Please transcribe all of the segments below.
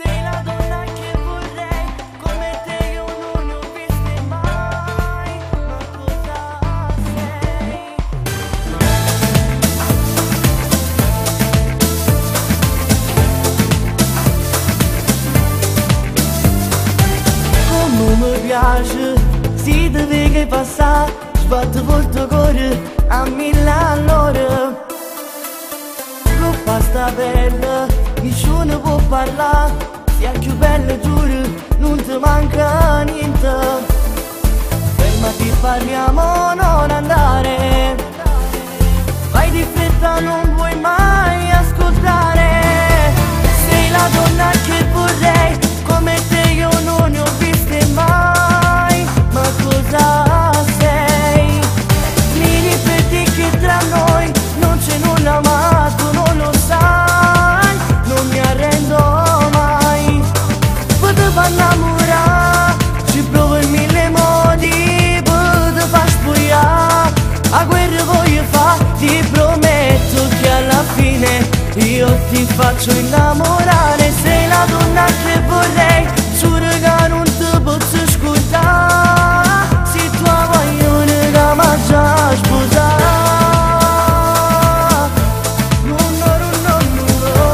Sei la donna che vorrei, come te io non ne ho viste mai. Ma cosa sei? Come mi piace, si deve che passare, sbatto volto cuore a 1000 all'ora. Con pasta bella, nessuno può parlare, sia più bella giuro, non ti manca niente. Fermati, parliamo, non andare, vai di fretta, non vuoi mai ascoltare. Sei la donna che vorrei, come te io non ne ho viste mai. Ma cosa sei? Mi ripeti che tra noi non c'è nulla, ma tu non lo sai. Non mi arrendo mai, potevo innamorare, ci provo in 1000 modi, potevo far spogliare. A guerra voglio fare, ti prometto che alla fine io ti faccio innamorare. Sei la donna che vorrei, giuro che non ti posso scordare. Se tu voglio che mi già sposare. No, no, no, no, no.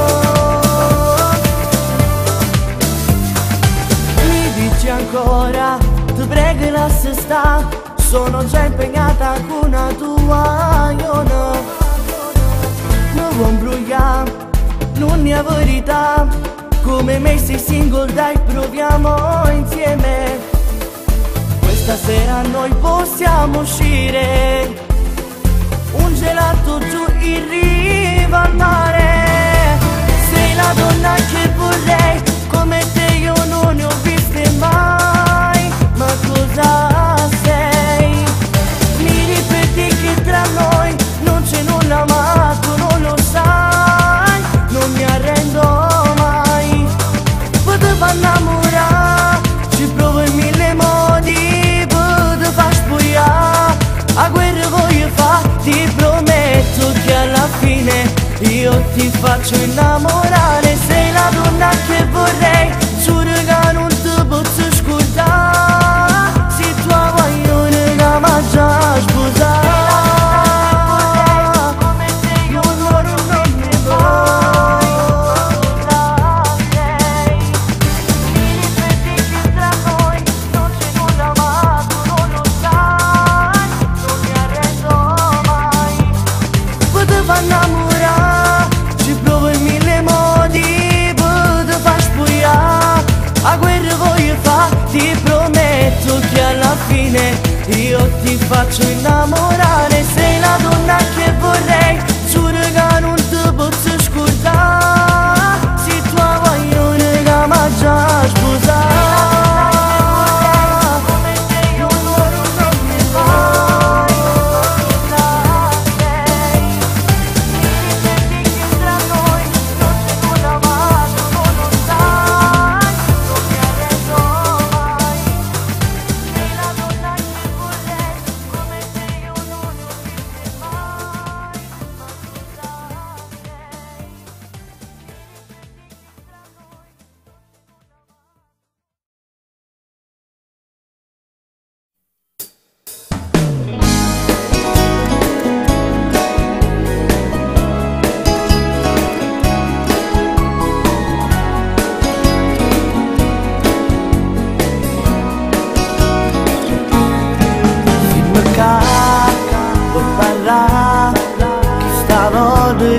Mi dici ancora, ti prego lascia stare, sono già impegnata con la tua iona. Non vuoi imbrogliare, non è verità, come me sei single dai proviamo insieme. Questa sera noi possiamo uscire, un gelato giù in riva al mare. Sei la donna che vorrei, come te io non ne ho viste mai. Ma cosa sei? Mi ripeti che tra noi non c'è nulla, ma tu non lo sai. Non mi arrendo mai, potevo innamorare, ci provo in 1000 modi, potevo far spogliare. A guerra voglio fare, ti prometto che alla fine io ti faccio innamorare. Sei la donna che vorrei, giuro che non ti posso scordare. Se tu voglio che mi già sposare. Innamorare, ci provo in 1000 modi, potevo far spogliare. A guerra voglio fare, ti prometto che alla fine io ti faccio innamorare. Sei la donna che vorrei, giuro che non ti posso scordare. Se tu voglio che mi già sposare.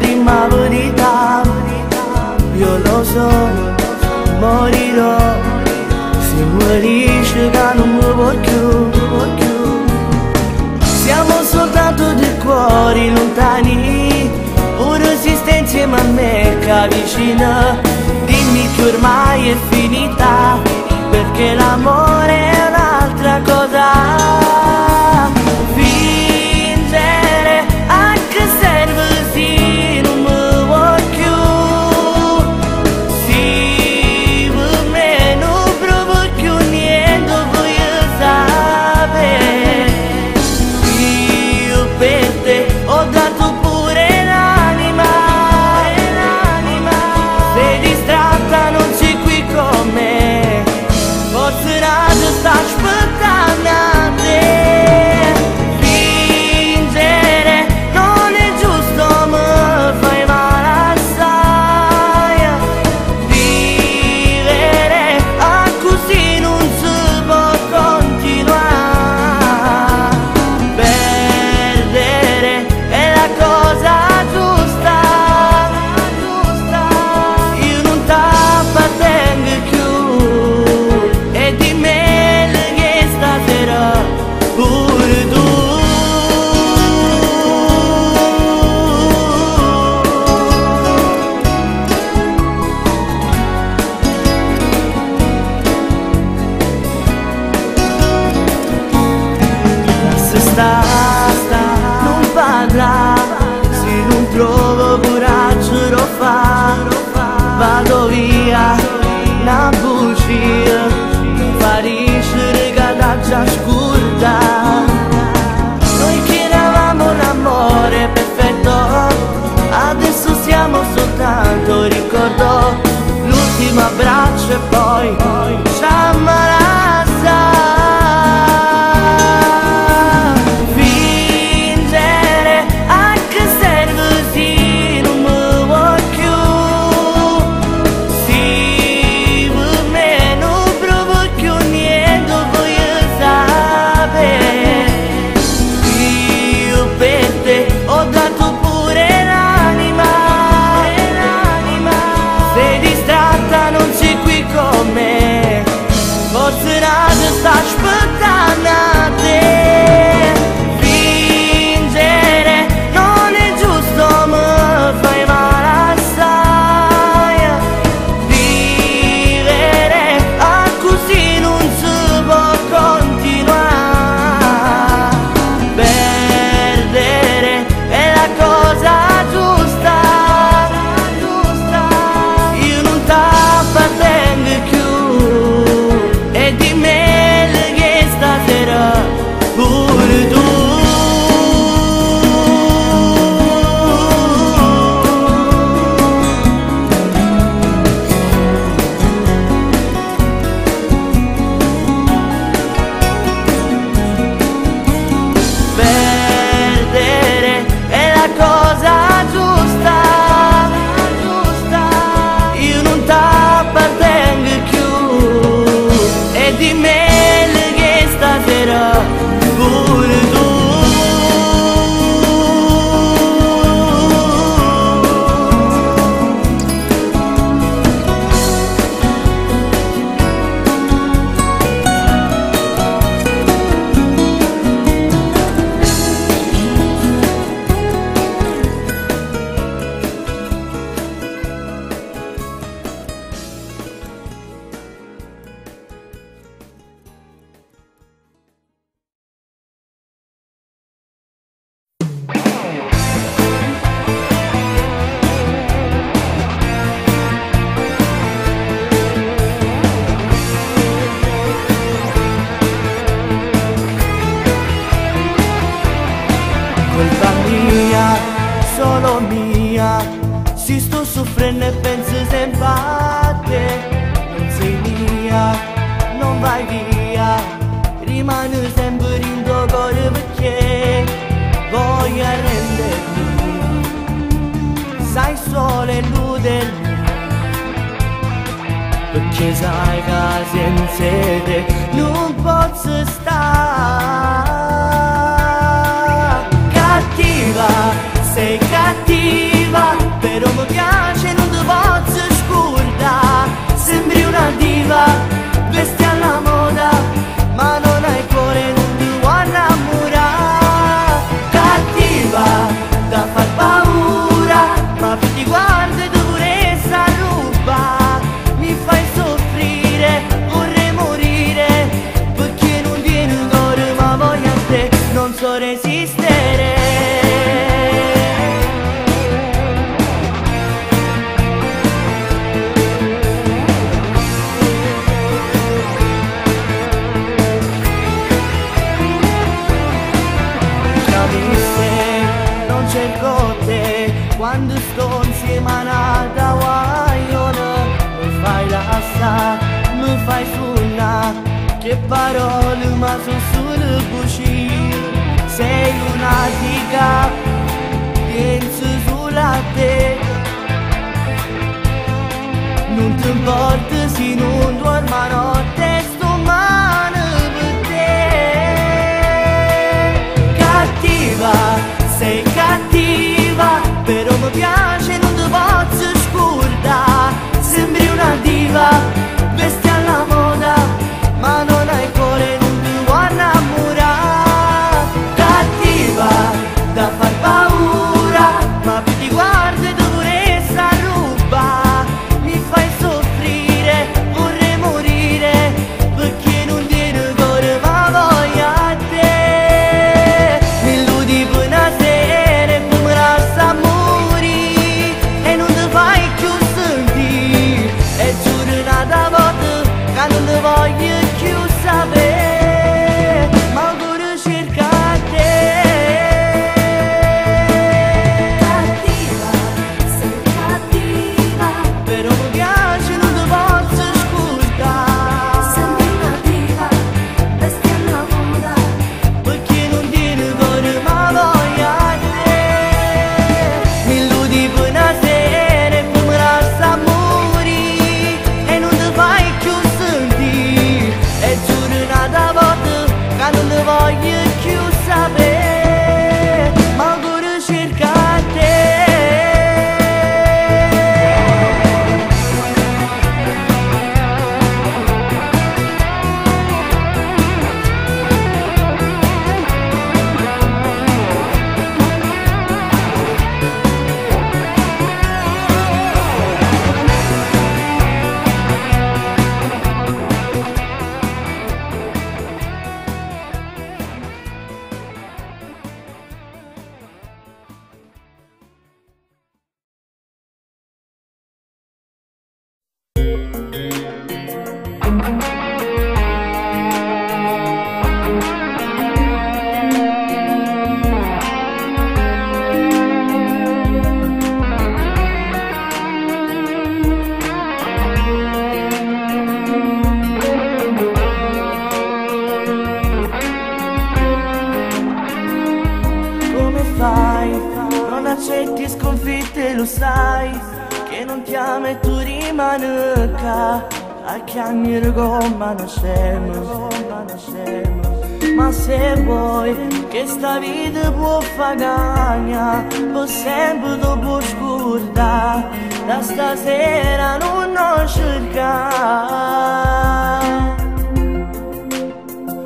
Rima verità, io lo so, morirò se morisce che non mi vuoi più. Siamo soltanto due cuori lontani, ora si sta insieme a me che vicina. Dimmi che ormai è finita, perché l'amore è un'altra cosa. Fingere a che serve se non mi vuoi più. Se per me non provo più niente, voglio sapere. Io per te ho dato pure l'anima, vedi sta, non parla, se non trovo coraggio lo fa, vado via, una bugia, sparisce che già scurta. Noi che eravamo l'amore perfetto, adesso siamo soltanto ricordo, l'ultimo abbraccio e poi ci ammalazza. Fingere a che serve se non mi vuoi più, se per me non provo più niente voglio sapere. Io per te ho dato pure l'anima, sei distratta, non sei qui con me, forse nada sta aspettando a te. Fingere non è giusto, mi fai male assai, vivere a così non si può continuare, perdere è la cosa giusta, io non t'appartengo più e di me che stasera pure tu. Perdere è la cosa giusta, io non t'appartengo più e di me che stasera pure tu. Colpa mia, solo mia, si sto soffrendo e penso sempre a te. Non sei mia, non vai via, rimani sempre in tuo cuore perché voglio arrendermi, sai solo illudermi, perché sai che senza te non posso stare. Cattiva, sei cattiva, però mi piace, non ti posso scordare. Sembri una diva, vesti alla moda, ma non hai cuore, non ti vuoi innamorare. Cattiva, da far paura, ma più ti guardo e tu pure sta ruba. Mi fai soffrire, vorrei morire, perché non tieni cuore ma voglio a te, non so resistere. Non cerco te quando sto insieme a una guagliona, mi fai lassare, mi fai suonare, che parole ma sono solo voci. Sei una dica, penso solo a te, non ti importa se non dormo a notte, sto male per te. Cattiva, sei cattiva, però mi piace, non ti posso scordare. Sembri una diva, vesti alla moda, ma non hai cuore, non ti vuoi innamorare. Cattiva, da far paura, ma più ti guardo e tu pure sta ruba. Mi fai soffrire, vorrei morire, perché non tieni cuore ma voglio a te. un'altra volta che non ti voglio più sapere, ma ancora cerca te. Cattiva, sei cattiva, Però mi piace, non ti posso ascoltare, sei cattiva, bestia natura, perché non tieni cuore ma voglia te. Mi illudi per una sera e poi mi lascia morire e non ti fai più sentire. E giuro un'altra volta che non ti voglio più sapere, ma ancora cerca te. Come fai? Non accetti sconfitte, lo sai, che non ti ama e tu rimani qua a chiamare gomma non scemo. Ma se vuoi che sta vita può fagagna, puoi sempre dopo scordare, da stasera non cercare.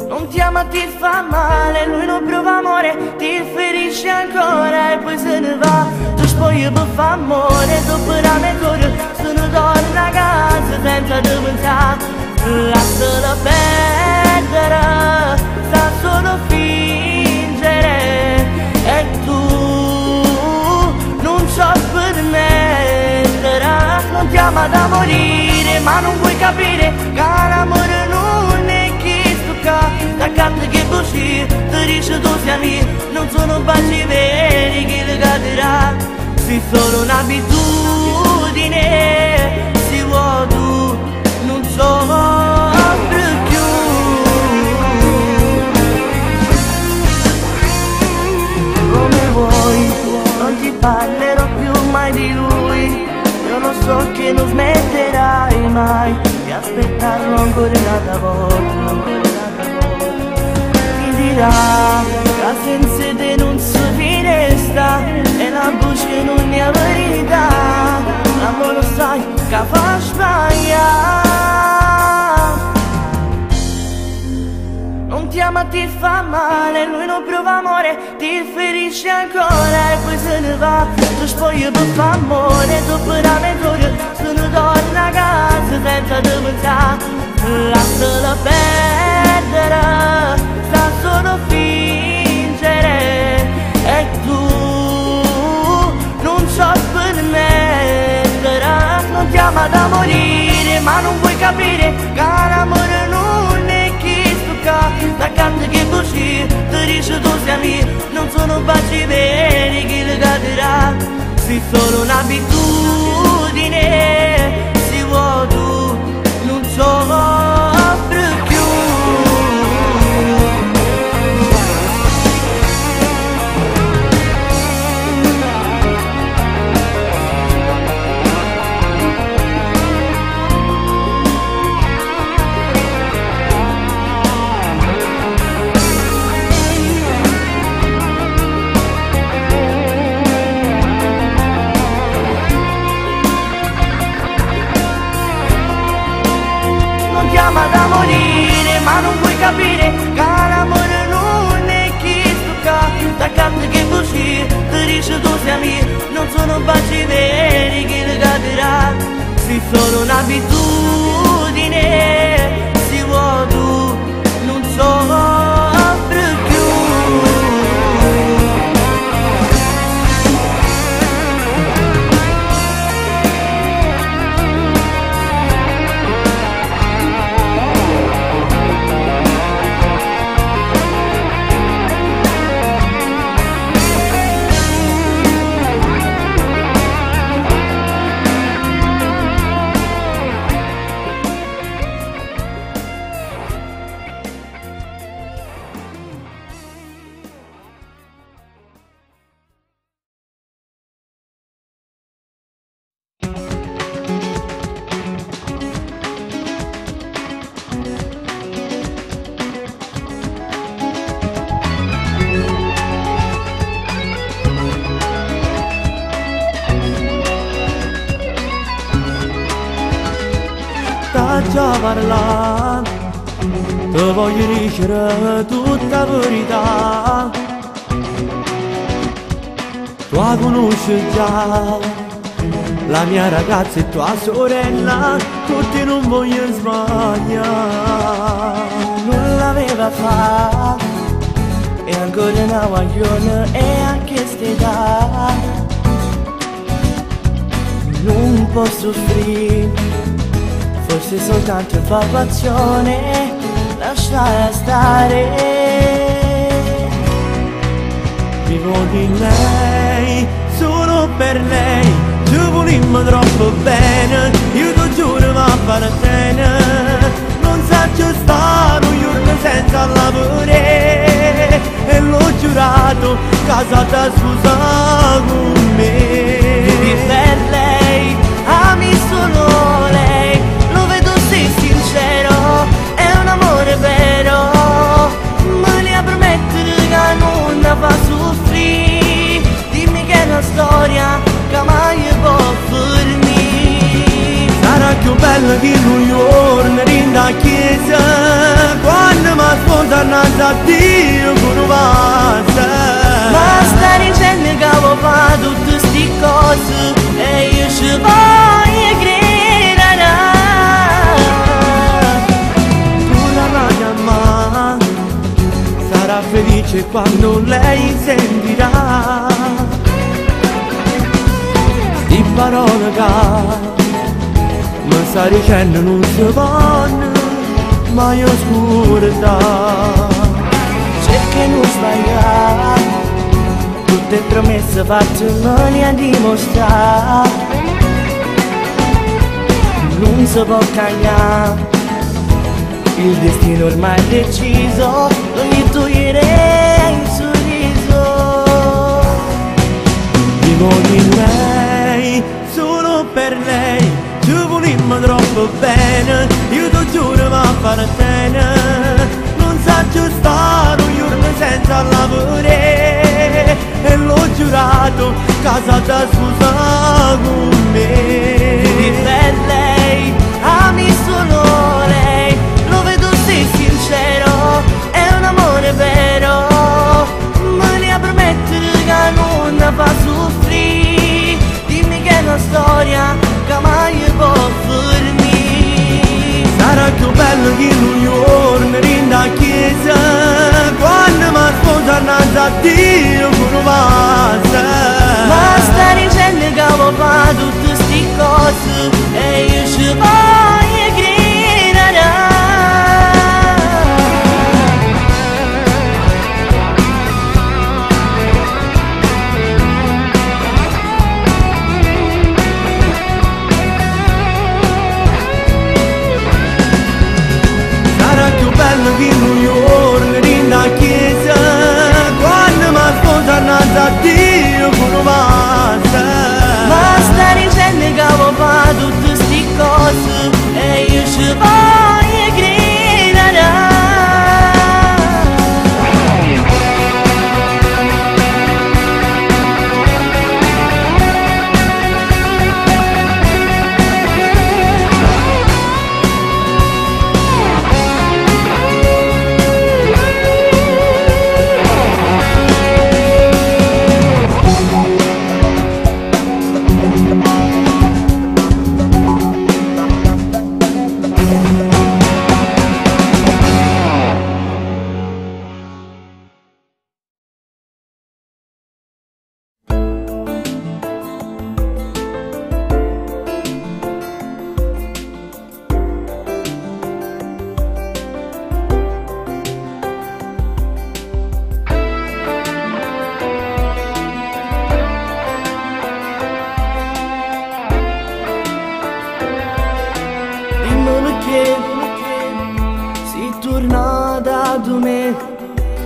Non ti ama, ti fa male, lui non prova amore, ti ferisce ancora e poi se ne va. Tu spogli per fa amore, dopo la mezz'ora se ne torna a casa senza te pensare. Lasciala perdere, sa solo fingere e tu non so permettere. Non ti ama da morire, ma non vuoi capire che l'amore non è da canta che così ti dice tu sei amico, non sono baci veri che le cadrà, sei solo un'abitudine, si vuoi tu, non soffri più. Come vuoi, non ti parlerò più mai di lui, io lo so che non smetterai mai di aspettarlo ancora un'altra volta. La senza te non si finestra e la voce non è verità, l'amore lo sai che fa sbagliare. Non ti ama, ti fa male, lui non prova amore, ti ferisce ancora e poi se ne va. Tu spogli per fa amore, dopo la mezz'ora se ne torna a casa senza te pensare. Lasciala perdere, sa solo fingere e tu non so permettere. Non ti ama da morire, ma non vuoi capire che l'amore non è chi stucca, da canta che così ti dice tu sei amico, non sono baci veri che le cadrà, sei solo un'abitudine, si vuoi tu, non soffri più. Ama da morire, ma non vuoi capire che l'amore non è chi stucca, da canta che così ti dice tu sei amico, non sono baci veri che le cadrà, sei solo un'abitudine, si vuoi tu, non soffri più. sta già parlando, ti voglio dicere tutta la verità. Tu la conosci già, la mia ragazza e tua sorella, tutti non vogliono sbagliare. Non l'aveva fatta e ancora una guaglione e anche st'età. Non posso soffrire, forse soltanto infatuazione, lasciala stare. Vivo di lei, solo per lei, ci volimmo troppo bene, io ti giuro ma appartiene. Non saggio stare un giorno senza lavorare, e l'ho giurato, casata scusa con me. Vivi per lei, ami solo lei, lo vedo sei sincero, è un amore vero. Me ne promettere che non la fa soffrire, dimmi che è una storia che mai può finire. Sarà più bella che New York in da chiesa, quando mi sponda innanzi a Dio con un vaso. Ma sta dicendo che avevo fatto tutte sti cose e io ci voglio credere. Tu la vai a amare, sarà felice quando lei sentirà sti parole che mi sta dicendo non si vanno mai oscurità. Cerca non sbagliare, tutte promesse fatte me ne a dimostrare. Non si può cambiare, il destino ormai è deciso, non mi toglierei il sorriso. Vivo di lei, solo per lei, ci volimmo troppo bene, io ti giuro ma appartiene. Non saggio stare un giorno senza lavorare, e l'ho giurato, casata scusa con me. Vivi per lei, ami solo lei, lo vedo sei sincero, è un amore vero. Me ne promettere che non la fa soffrire, dimmi che è una storia che mai può finire. Sarà più bello che New York in da chiesa, quando mi sposa innanzi a Dio con un vaso. Ma sta dicendo che avevo fatto tutte sti cose e io ci voglio credere. Bello che New York in da chiesa, quando mi sposa innanzi a Dio con un vaso. Ma sta dicendo che avevo fatto tutte sti cose e io ci voglio credere.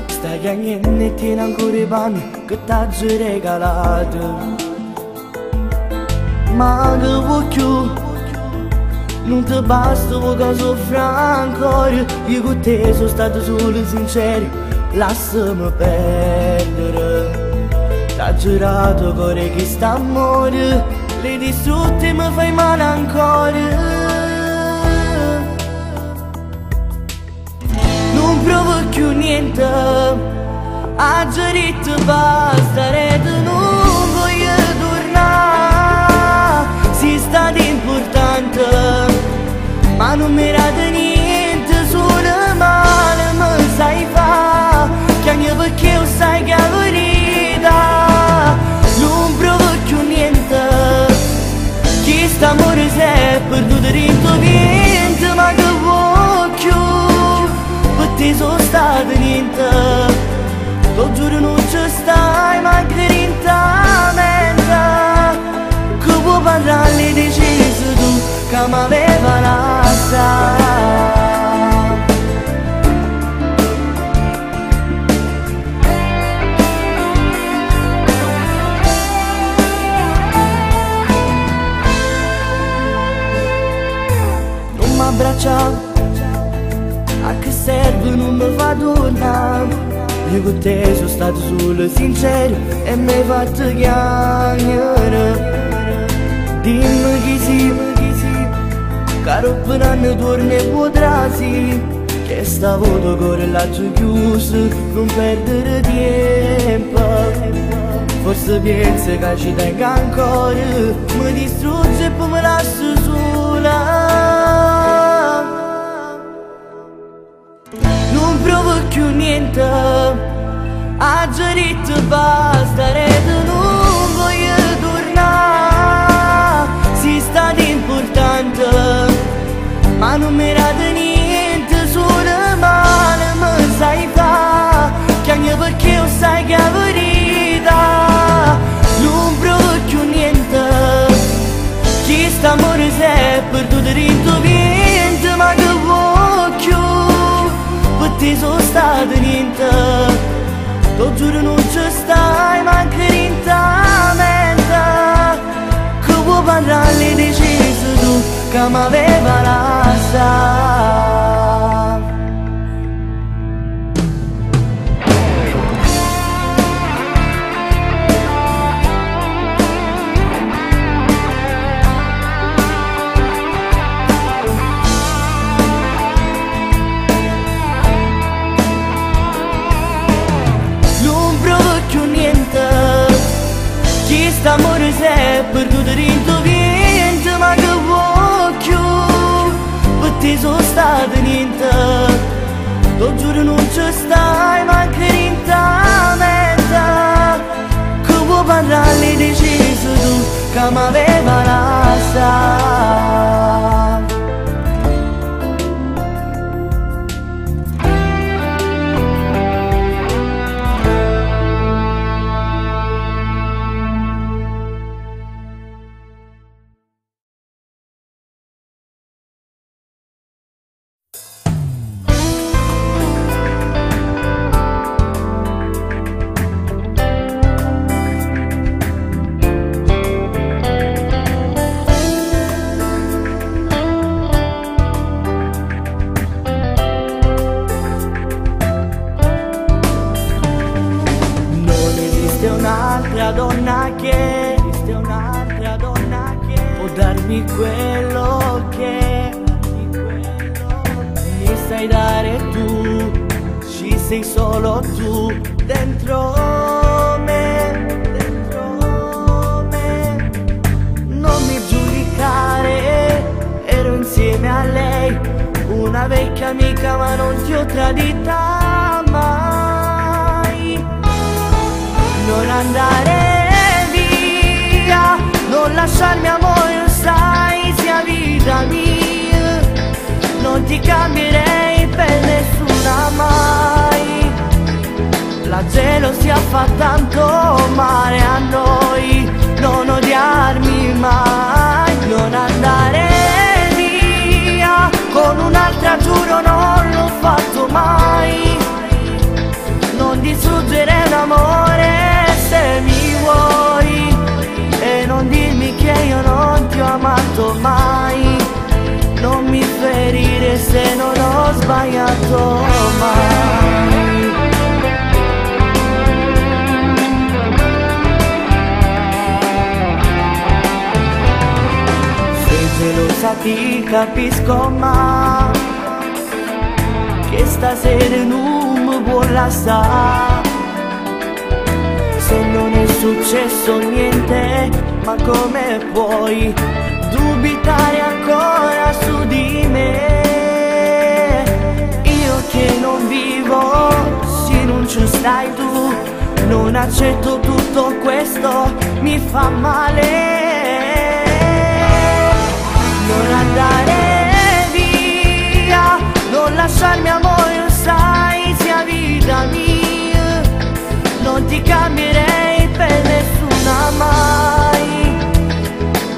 Stai chiagnendo e tieni ancora i panni che t'ho regalato. Ma che vuoi più, non ti basta che soffri ancora. Io con te sono stato solo sincero, lasciami perdere. T'ho giurato cuore che sta amore, le distrutte mi fai male ancora. niente. Ha gerit basta ed non voglio tornare. Si sta di importante, ma non mi rade niente, solo male mi sai fa. Che anche perché io sai che la verità non provo più niente. Chi sta amore si è perduto dentro niente, ma che vuoi più? Per te sono stato niente. Lo giuro non ci stai, ma che lentamente. Che vuoi parlare deciso tu, che mi aveva lasciato. Non mi abbraccia, a che serve non mi fa tornare. Io con te sono stato solo sincero e mi hai fatto chiamare. Dimmi chi sì, caro per anni torni e potrà sì. Che stavo tuo cuore l'altro chiuso, non perdere tempo. Forse pensi che ci tenga ancora, mi distrugge e poi mi lascio sola. Non provo più niente, ha già detto basta ed non voglio tornare. Si sta di importante, ma non mi rade niente, solo male mi sai fa. Che anche perché io sai che la verità non provo più niente. Chi sta amore si è perduto dentro niente, ma che vuoi più? Per te sono stato niente. Lo giuro non ci stai, ma che lentamente. Che vuoi parlare deciso tu, che mi aveva lasciato. Chi sta amore si è perduto dentro niente, ma che vuoi più? Per te sono stato niente. Lo giuro non ci stai, ma che lentamente. Che vuoi parlare deciso tu, che mi aveva lasciato. Un'altra donna che può darmi quello che mi sai dare tu. Ci sei solo tu dentro me. Non mi giudicare, ero insieme a lei, una vecchia amica, ma non ti ho tradita mai. Non andare via, non lasciarmi amore, sai, sia vita mia. Non ti cambierei per nessuna mai. La gelosia fa tanto male a noi, non odiarmi mai. Non andare via, con un'altra giuro non l'ho fatto mai. Non distruggere l'amore se mi vuoi, e non dirmi che io non ti ho amato mai. Non mi ferire se non ho sbagliato mai. Sei gelosa, ti capisco, ma che stasera non mi può lasciare. Se non è successo niente, ma come puoi dubitare ancora su di me? Io che non vivo, se non ci stai tu, non accetto tutto questo, mi fa male. Non andare via, non lasciarmi amore, sai, sia vita mia. Non ti cambierei per nessuna mai.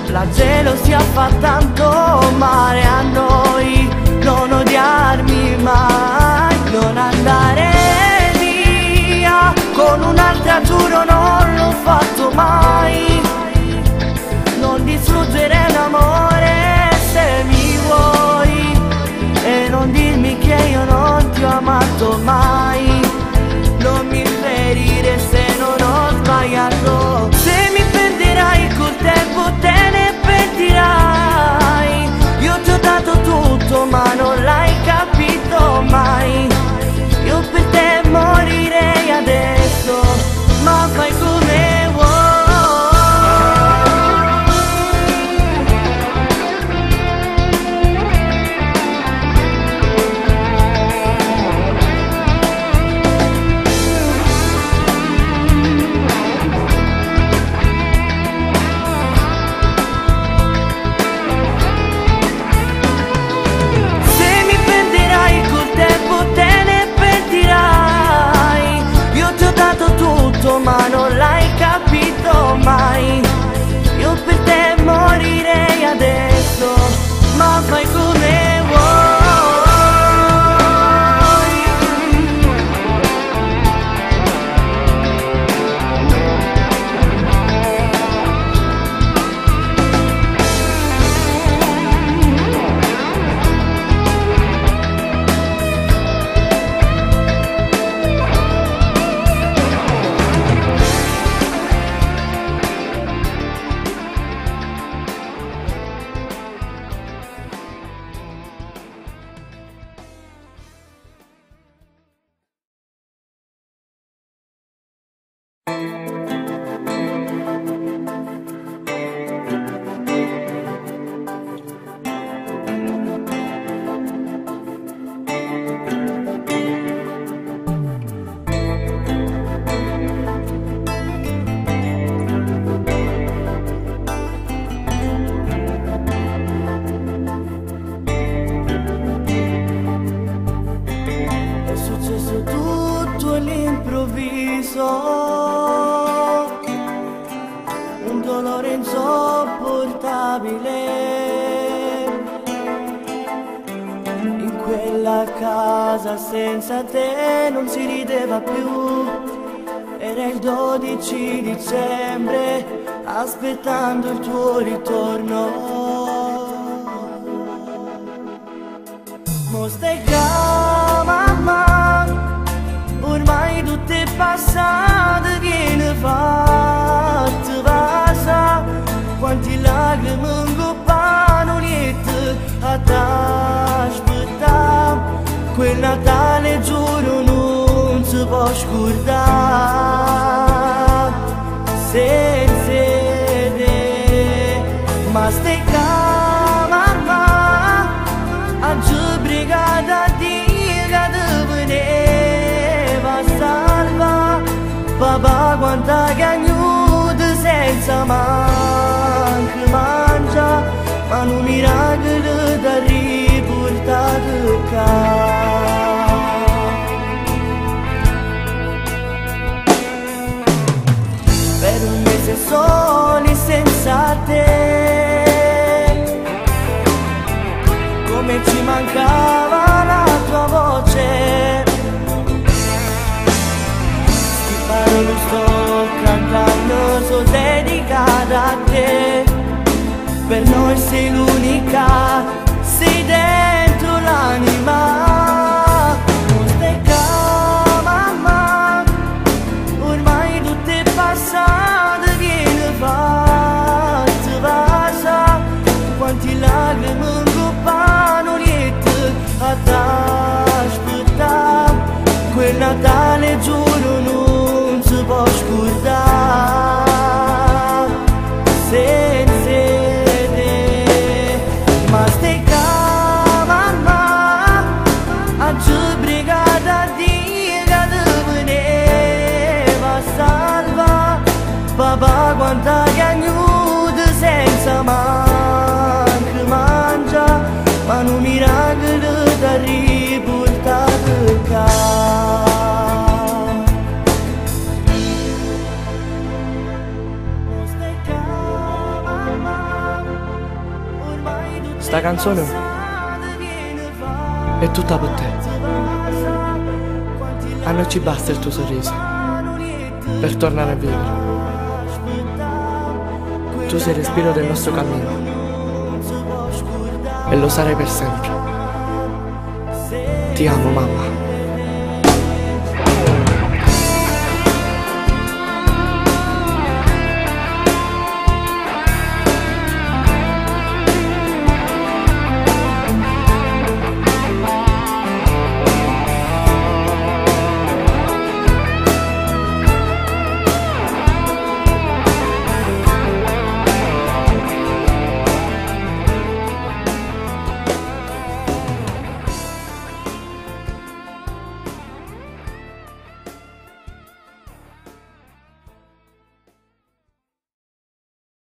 La gelosia fa tanto male a noi, non odiarmi mai. Non andare via, con un'altra giuro non l'ho fatto mai. Non distruggere l'amore se mi vuoi, e non dirmi che io non ti ho amato mai. Non mi ferire se non ho sbagliato. Se mi perderai col tempo te ne pentirai. Io ti ho dato tutto ma non l'hai capito mai. Io per te morirei adesso, ma fai come vuoi. Ma non l'hai capito mai. Io per te morirei adesso, ma fai come vuoi. Un dolore insopportabile. In quella casa senza te non si rideva più. Era il 12 dicembre, aspettando il tuo ritorno. Mo stai qua, mamma, ormai tutto è passato, viene fatto vasa. Quanti lacrime ingoppano niente a t'aspettare. Quel Natale giuro non si può scordare senza te. Ma stai qua, mamma, oggi brigata a dire che ti veneva a salva. Papà quanta cagnuta senza manco mangia, ma un miracolo da riportato qua. Per un mese soli senza te, come ci mancava la tua voce. Sti parole sto cantando, sono dedicata a te. Per noi sei l'unica, sei dentro l'anima. Non stai qua, mamma, ormai tutto è passato, viene fatto vasa. Quanti lacrime ingoppano niente a t'aspettare. Quel Natale riportato qua. Sta canzone è tutta per te. A noi ci basta il tuo sorriso per tornare a vivere. Tu sei il respiro del nostro cammino e lo sarai per sempre. Ti amo, mamma.